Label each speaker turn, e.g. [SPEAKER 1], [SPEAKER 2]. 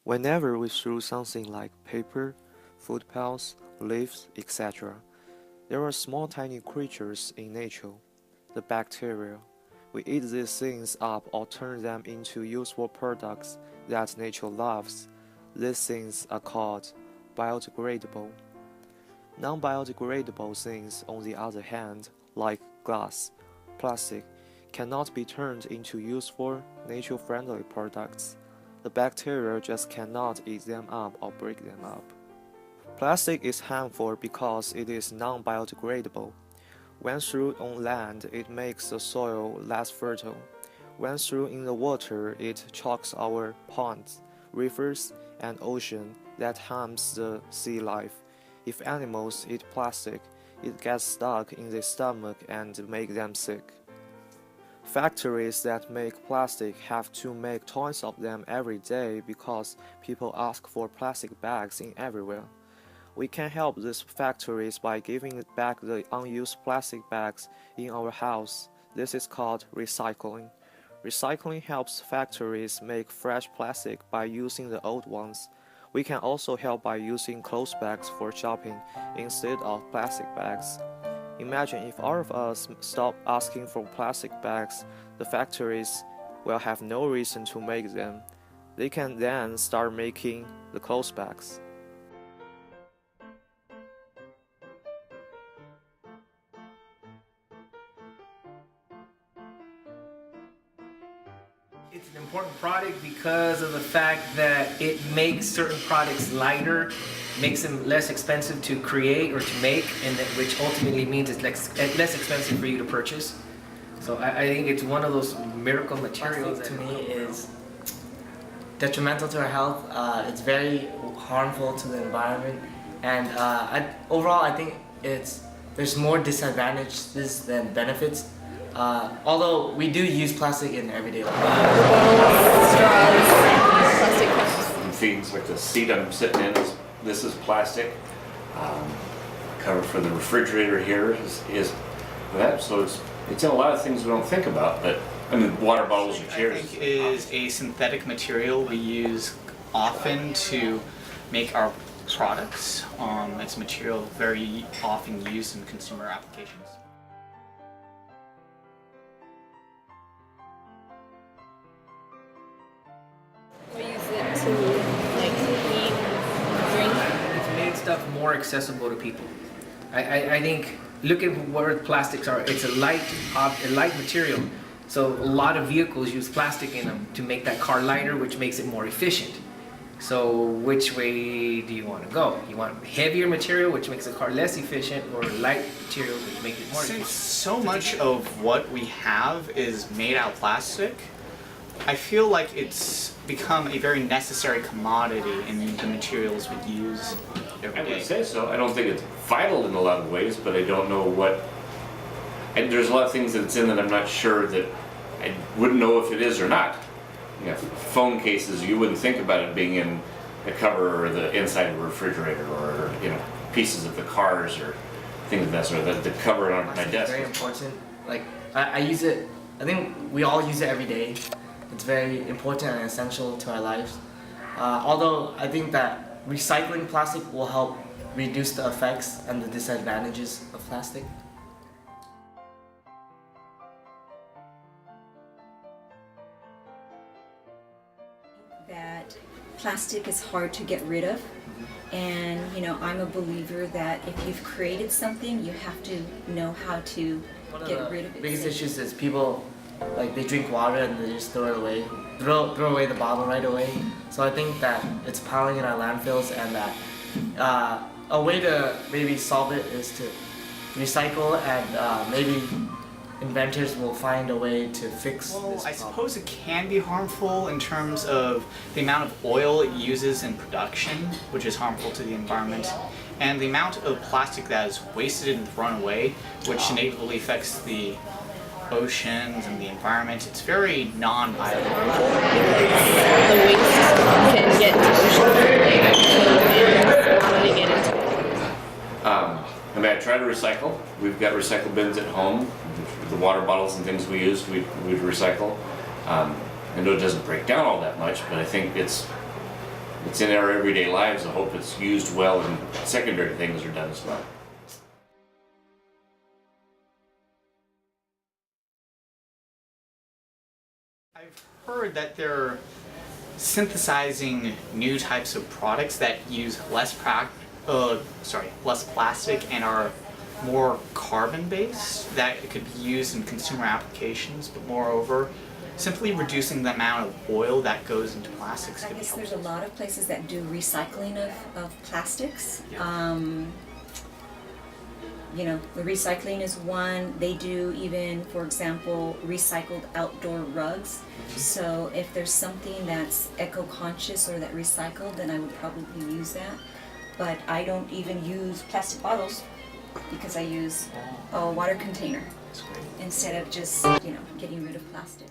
[SPEAKER 1] Whenever we throw something like paper, food pellets, leaves, etc., there are small tiny creatures in nature, the bacteria. We eat these things up or turn them into useful products that nature loves. These things are called biodegradable. Non-biodegradable things, on the other hand, like glass, plastic, cannot be turned into useful, nature-friendly products. The bacteria just cannot eat them up or break them up. Plastic is harmful because it is non-biodegradable. When thrown on land, it makes the soil less fertile. When thrown in the water, it chokes our ponds, rivers, and ocean that harms the sea life. If animals eat plastic, it gets stuck in their stomach and make them sick. Factories that make plastic have to make tons of them every day because people ask for plastic bags in everywhere. We can help these factories by giving back the unused plastic bags in our house. This is called recycling. Recycling helps factories make fresh plastic by using the old ones. We can also help by using cloth bags for shopping instead of plastic bags. Imagine if all of us stop asking for plastic bags, the factories will have no reason to make them. They can then start making the cloth bags.
[SPEAKER 2] It's an important product because of the fact that it makes certain products lighter, makes them less expensive to create or to make, and which ultimately means it's less expensive for you to purchase. So I think it's one of those miracle materials.
[SPEAKER 3] Plastic to me is detrimental to our health. It's very harmful to the environment, and overall I think there's more disadvantages than benefits. Although we do use plastic in everyday life.
[SPEAKER 4] Straws, plastic cups.
[SPEAKER 5] And things like the seat I'm sitting in this is plastic. Cover for the refrigerator here is that. So it's in a lot of things we don't think about. But I mean, water bottles or chairs.
[SPEAKER 6] I think is a synthetic material we use often to make our products. It's a material very often used in consumer applications.
[SPEAKER 4] We use it to eat, drink.
[SPEAKER 2] It's made stuff more accessible to people. I think look at where plastics are. It's a light material. So a lot of vehicles use plastic in them to make that car lighter, which makes it more efficient. So which way do you want to go? You want heavier material, which makes the car less efficient, or light material, which makes it more efficient?
[SPEAKER 6] Since so much of what we have is made out of plastic, I feel like it's become a very necessary commodity in the materials we use every
[SPEAKER 5] I
[SPEAKER 6] day.
[SPEAKER 5] would say so. I don't think it's vital in a lot of ways, but I don't know what. And there's a lot of things that it's in that I'm not sure that I wouldn't know if it is or not. You know, phone cases, you wouldn't think about it being in the cover or the inside of a refrigerator, or pieces of the cars or things of that sort. The cover on my
[SPEAKER 3] Plastic is
[SPEAKER 5] desk.
[SPEAKER 3] very important. Like I use it. I think we all use it every day. It's very important and essential to our lives. Although I think that recycling plastic will help reduce the effects and the disadvantages of plastic.
[SPEAKER 7] That plastic is hard to get rid of, and I'm a believer that if you've created something, you have to know how to get rid of it.
[SPEAKER 3] Biggest issues is people they drink water and they just throw it away, throw away the bottle right away. So I think that it's piling in our landfills, and that a way to maybe solve it is to recycle, and maybe inventors will find a way to fix
[SPEAKER 6] Well,
[SPEAKER 3] this
[SPEAKER 6] I
[SPEAKER 3] problem.
[SPEAKER 6] suppose it can be harmful in terms of the amount of oil it uses in production, which is harmful to the environment, and the amount of plastic that is wasted and thrown away, which negatively affects the oceans and the environment. It's very non-biodegradable.
[SPEAKER 4] The waste can get to ocean how do they get into it?
[SPEAKER 5] I mean, I try to recycle. We've got recycle bins at home. The water bottles and things we use, we'd recycle. I know it doesn't break down all that much, but I think it's it's in our everyday lives. I hope it's used well and secondary things are done as well.
[SPEAKER 6] I've heard that they're synthesizing new types of products that use less plastic and are more carbon-based, that it could be used in consumer applications, but moreover, simply reducing the amount of oil that goes into plastics
[SPEAKER 7] I
[SPEAKER 6] could be
[SPEAKER 7] guess there's a
[SPEAKER 6] helpful.
[SPEAKER 7] lot of places that do recycling of plastics.
[SPEAKER 6] Yeah.
[SPEAKER 7] You know, the recycling is one. They do even, for example, recycled outdoor rugs. So if there's something that's eco-conscious or that recycled, then I would probably use that. But I don't even use plastic bottles because I use a water container
[SPEAKER 6] That's great.
[SPEAKER 7] instead of just, you know, getting rid of plastic.